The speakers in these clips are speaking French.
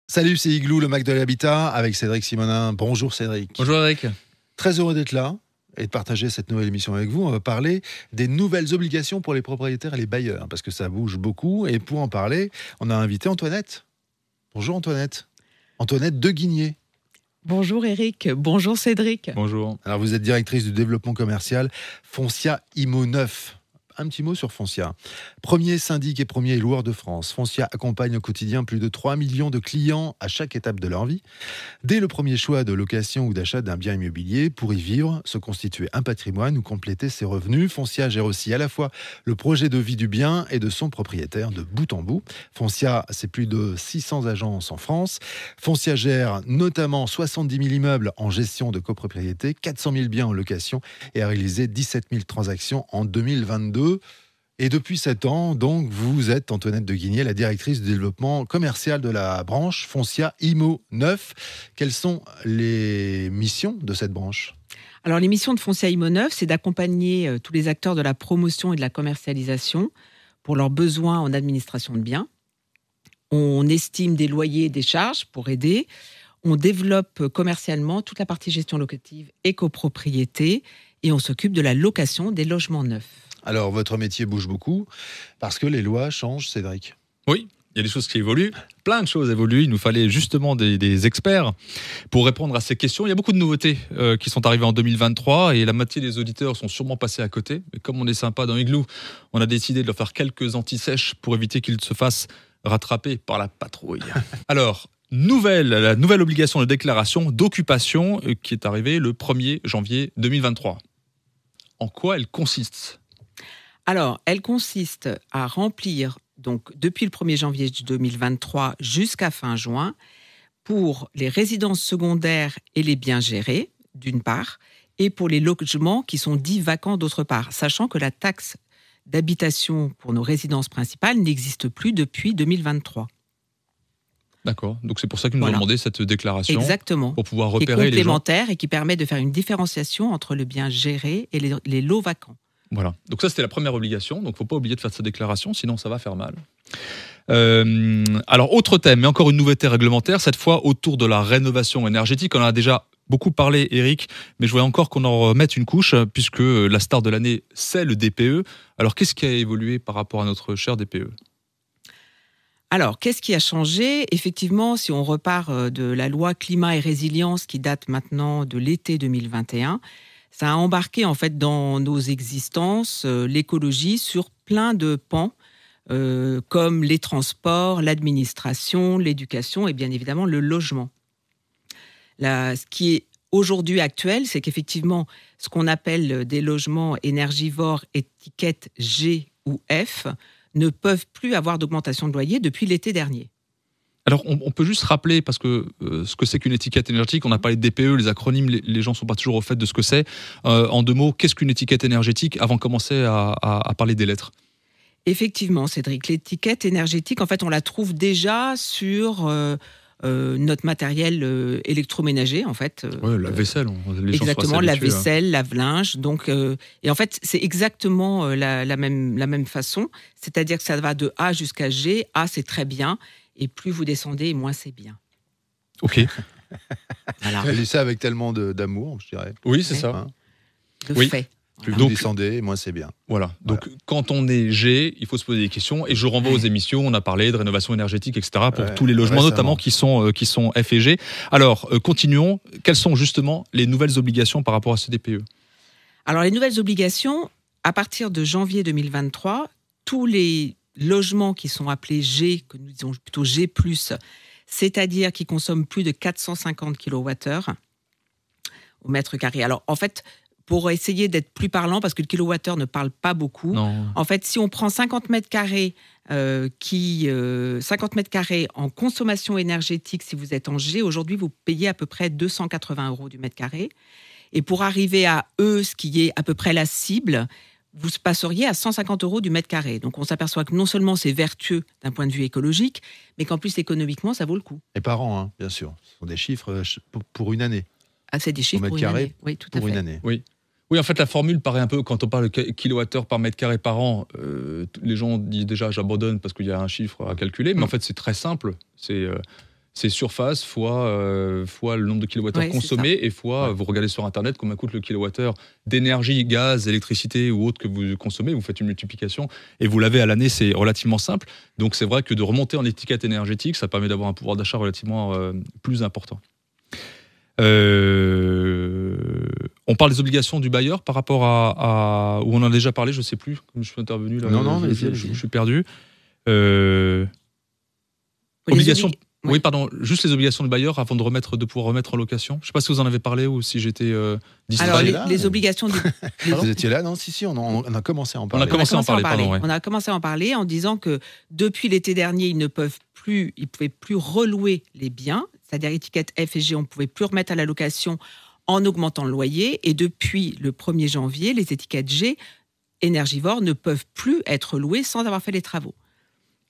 Salut, c'est Igloo, le Mac de l'Habitat, avec Cédric Simonin. Bonjour Cédric. Bonjour Eric. Très heureux d'être là et de partager cette nouvelle émission avec vous. On va parler des nouvelles obligations pour les propriétaires et les bailleurs, parce que ça bouge beaucoup. Et pour en parler, on a invité Antoinette. Bonjour Antoinette. Antoinette de Guigné. Bonjour Eric, bonjour Cédric. Bonjour. Alors vous êtes directrice du développement commercial Foncia Immo 9. Un petit mot sur Foncia. Premier syndic et premier loueur de France, Foncia accompagne au quotidien plus de 3 millions de clients à chaque étape de leur vie. Dès le premier choix de location ou d'achat d'un bien immobilier, pour y vivre, se constituer un patrimoine ou compléter ses revenus, Foncia gère aussi à la fois le projet de vie du bien et de son propriétaire de bout en bout. Foncia, c'est plus de 600 agences en France. Foncia gère notamment 70 000 immeubles en gestion de copropriété, 400 000 biens en location et a réalisé 17 000 transactions en 2022. Et depuis 7 ans, donc, vous êtes, Antoinette de Guigné, la directrice du développement commercial de la branche Foncia Immo 9. Quelles sont les missions de cette branche ? Alors les missions de Foncia Immo 9, c'est d'accompagner tous les acteurs de la promotion et de la commercialisation pour leurs besoins en administration de biens. On estime des loyers et des charges pour aider. On développe commercialement toute la partie gestion locative et copropriété et on s'occupe de la location des logements neufs. Alors, votre métier bouge beaucoup parce que les lois changent, Cédric. Oui, il y a des choses qui évoluent. Plein de choses évoluent. Il nous fallait justement des experts pour répondre à ces questions. Il y a beaucoup de nouveautés qui sont arrivées en 2023 et la moitié des auditeurs sont sûrement passés à côté. Mais comme on est sympa dans Igloo, on a décidé de leur faire quelques anti-sèches pour éviter qu'ils se fassent rattraper par la patrouille. Alors, la nouvelle obligation de déclaration d'occupation qui est arrivée le 1er janvier 2023. En quoi elle consiste ? Alors, elle consiste à remplir, donc depuis le 1er janvier 2023 jusqu'à fin juin, pour les résidences secondaires et les biens gérés, d'une part, et pour les logements qui sont dits vacants, d'autre part, sachant que la taxe d'habitation pour nos résidences principales n'existe plus depuis 2023. D'accord, donc c'est pour ça qu'ils nous ont demandé cette déclaration. Exactement. Pour pouvoir repérer repérer les gens. Qui est complémentaire et qui permet de faire une différenciation entre le bien géré et les lots vacants. Voilà, donc ça c'était la première obligation, donc il ne faut pas oublier de faire cette déclaration, sinon ça va faire mal. Alors autre thème, mais encore une nouveauté réglementaire, cette fois autour de la rénovation énergétique. On en a déjà beaucoup parlé, Eric, mais je voudrais encore qu'on en remette une couche, puisque la star de l'année, c'est le DPE. Alors qu'est-ce qui a évolué par rapport à notre cher DPE ? Alors, qu'est-ce qui a changé ? Effectivement, si on repart de la loi climat et résilience qui date maintenant de l'été 2021, ça a embarqué en fait dans nos existences l'écologie sur plein de pans, comme les transports, l'administration, l'éducation et bien évidemment le logement. Ce qui est aujourd'hui actuel, c'est qu'effectivement, ce qu'on appelle des logements énergivores étiquette G ou F ne peuvent plus avoir d'augmentation de loyer depuis l'été dernier. Alors, on peut juste rappeler, parce que ce que c'est qu'une étiquette énergétique, on a parlé de DPE, les acronymes, les gens ne sont pas toujours au fait de ce que c'est. En 2 mots, qu'est-ce qu'une étiquette énergétique avant de commencer à parler des lettres ? Effectivement, Cédric, l'étiquette énergétique, en fait, on la trouve déjà sur notre matériel électroménager, en fait. Oui, la vaisselle. Les gens exactement, la vaisselle, lave-linge. Donc, et en fait, c'est exactement la même façon. C'est-à-dire que ça va de A jusqu'à G. A, c'est très bien. Et plus vous descendez, moins c'est bien. Ok. Voilà. Elle dit ça avec tellement d'amour, je dirais. Oui, c'est ça. De fait. Plus vous descendez, moins c'est bien. Voilà. Donc, quand on est G, il faut se poser des questions. Et je renvoie aux émissions. On a parlé de rénovation énergétique, etc. pour tous les logements, notamment qui sont F et G. Alors, continuons. Quelles sont justement les nouvelles obligations par rapport à ce DPE ? Alors, les nouvelles obligations, à partir de janvier 2023, tous les logements qui sont appelés G, que nous disons plutôt G+, c'est-à-dire qui consomment plus de 450 kWh au mètre carré. Alors, en fait, pour essayer d'être plus parlant, parce que le kilowattheure ne parle pas beaucoup, en fait, si on prend 50 mètres carrés, 50 mètres carrés en consommation énergétique, si vous êtes en G, aujourd'hui, vous payez à peu près 280 € du mètre carré. Et pour arriver à E, ce qui est à peu près la cible, vous passeriez à 150 € du mètre carré. Donc, on s'aperçoit que non seulement c'est vertueux d'un point de vue écologique, mais qu'en plus, économiquement, ça vaut le coup. Et par an, bien sûr. Ce sont des chiffres pour une année. Ah, c'est des chiffres pour une année. Oui, tout à fait. Pour une année. Oui, en fait, la formule paraît un peu, quand on parle de kilowattheure par mètre carré par an, les gens disent déjà j'abandonne parce qu'il y a un chiffre à calculer, mais en fait, c'est très simple. C'est surface fois le nombre de kilowattheures consommés et fois, vous regardez sur Internet combien coûte le kilowattheure d'énergie, gaz, électricité ou autre que vous consommez, vous faites une multiplication et vous l'avez à l'année, c'est relativement simple. Donc c'est vrai que de remonter en étiquette énergétique, ça permet d'avoir un pouvoir d'achat relativement plus important. On parle des obligations du bailleur par rapport à où on en a déjà parlé, je ne sais plus, comme je suis intervenu là, je suis perdu. Obligations. Oui, pardon, juste les obligations de bailleur avant de pouvoir remettre en location. Je ne sais pas si vous en avez parlé ou si j'étais distrait. Alors, les obligations du... Vous étiez là? Non, si, on a commencé à en parler. On a commencé à en parler en disant que depuis l'été dernier, ils ne pouvaient plus relouer les biens, c'est-à-dire étiquette F et G, on ne pouvait plus remettre à la location en augmentant le loyer. Et depuis le 1er janvier, les étiquettes G énergivores ne peuvent plus être louées sans avoir fait les travaux.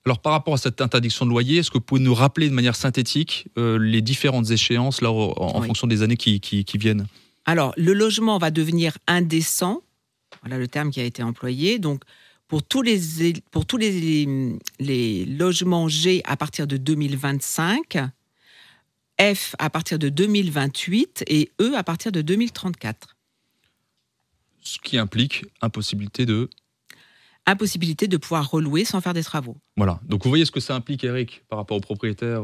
Alors, par rapport à cette interdiction de loyer, est-ce que vous pouvez nous rappeler de manière synthétique les différentes échéances là, en fonction des années qui viennent? Alors, le logement va devenir indécent. Voilà le terme qui a été employé. Donc, pour tous les logements G à partir de 2025, F à partir de 2028 et E à partir de 2034. Ce qui implique impossibilité de pouvoir relouer sans faire des travaux. Voilà. Donc, vous voyez ce que ça implique, Eric, par rapport aux propriétaires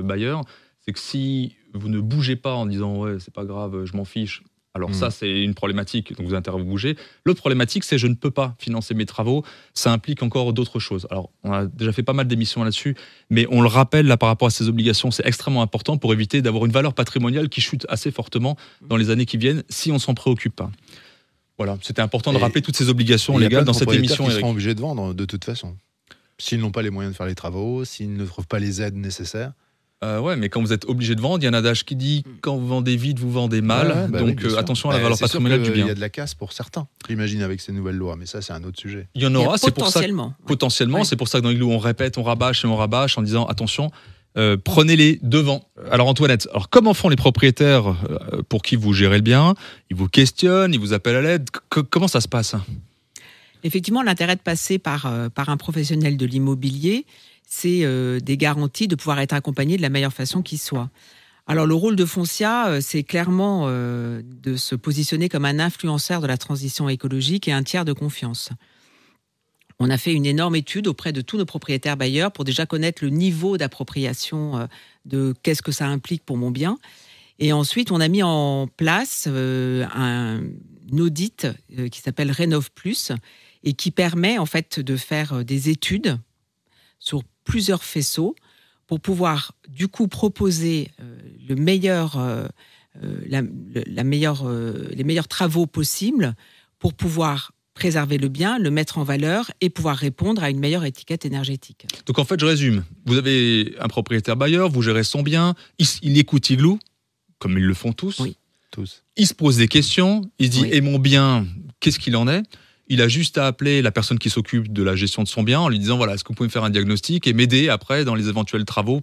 bailleurs. C'est que si vous ne bougez pas en disant « ouais, c'est pas grave, je m'en fiche », alors ça, c'est une problématique, donc vous avez intérêt à vous bouger. L'autre problématique, c'est « je ne peux pas financer mes travaux ». Ça implique encore d'autres choses. Alors, on a déjà fait pas mal d'émissions là-dessus, mais on le rappelle, là, par rapport à ces obligations, c'est extrêmement important pour éviter d'avoir une valeur patrimoniale qui chute assez fortement dans les années qui viennent si on ne s'en préoccupe pas. Voilà, c'était important de rappeler toutes ces obligations légales dans cette émission. Ils seront obligés de vendre de toute façon. S'ils n'ont pas les moyens de faire les travaux, s'ils ne trouvent pas les aides nécessaires. Ouais, mais quand vous êtes obligé de vendre, il y a un adage qui dit quand vous vendez vite, vous vendez mal. Donc attention à la valeur patrimoniale du bien. Il y a de la casse pour certains, j'imagine, avec ces nouvelles lois, mais ça, c'est un autre sujet. Il y en aura, c'est pour ça. Potentiellement, c'est pour ça que dans Igloo, on répète, on rabâche en disant attention. Prenez-les devant. Alors Antoinette, comment font les propriétaires pour qui vous gérez le bien? Ils vous questionnent, ils vous appellent à l'aide. Comment ça se passe? Effectivement, l'intérêt de passer par un professionnel de l'immobilier, c'est des garanties de pouvoir être accompagné de la meilleure façon qui soit. Alors le rôle de Foncia, c'est clairement de se positionner comme un influenceur de la transition écologique et un tiers de confiance. On a fait une énorme étude auprès de tous nos propriétaires bailleurs pour déjà connaître le niveau d'appropriation de qu'est-ce que ça implique pour mon bien. Et ensuite, on a mis en place un audit qui s'appelle Rénov+ et qui permet en fait de faire des études sur plusieurs faisceaux pour pouvoir du coup proposer les meilleurs travaux possibles pour pouvoir préserver le bien, le mettre en valeur et pouvoir répondre à une meilleure étiquette énergétique. Donc en fait, je résume. Vous avez un propriétaire bailleur, vous gérez son bien, il écoute Igloo, comme ils le font tous. Oui. Tous. Il se pose des questions, il se dit « et mon bien, qu'est-ce qu'il en est ?» Il a juste à appeler la personne qui s'occupe de la gestion de son bien en lui disant « voilà, est-ce que vous pouvez me faire un diagnostic et m'aider après dans les éventuels travaux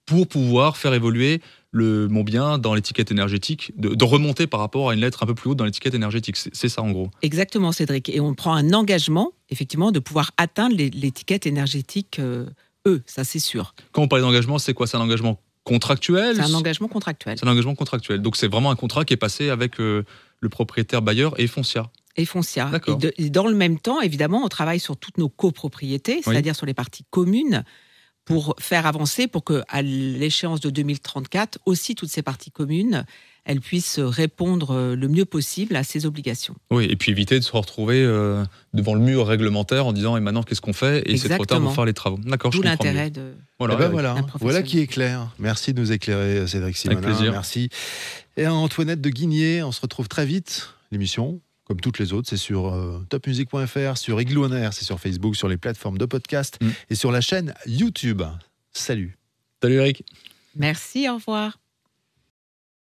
pour pouvoir faire évoluer mon bien dans l'étiquette énergétique, de remonter par rapport à une lettre un peu plus haute dans l'étiquette énergétique. » C'est ça en gros. Exactement, Cédric. Et on prend un engagement, effectivement, de pouvoir atteindre l'étiquette énergétique ça c'est sûr. Quand on parle d'engagement, c'est quoi? C'est un engagement contractuel? C'est un engagement contractuel. C'est un engagement contractuel. Donc c'est vraiment un contrat qui est passé avec le propriétaire bailleur et Foncia. Et Foncia. D'accord. Et dans le même temps, évidemment, on travaille sur toutes nos copropriétés, c'est-à-dire sur les parties communes, pour faire avancer, pour qu'à l'échéance de 2034, aussi toutes ces parties communes, elles puissent répondre le mieux possible à ces obligations. Oui, et puis éviter de se retrouver devant le mur réglementaire en disant « et maintenant, qu'est-ce qu'on fait ?» Et c'est trop tard pour faire les travaux. D'accord, D'où l'intérêt de... Voilà qui est clair. Merci de nous éclairer, Cédric Simonin. Avec plaisir. Merci. Et Antoinette de Guigné, on se retrouve très vite. L'émission, comme toutes les autres, c'est sur topmusic.fr, sur Igloo On Air, c'est sur Facebook, sur les plateformes de podcast et sur la chaîne YouTube. Salut. Salut Eric. Merci, au revoir.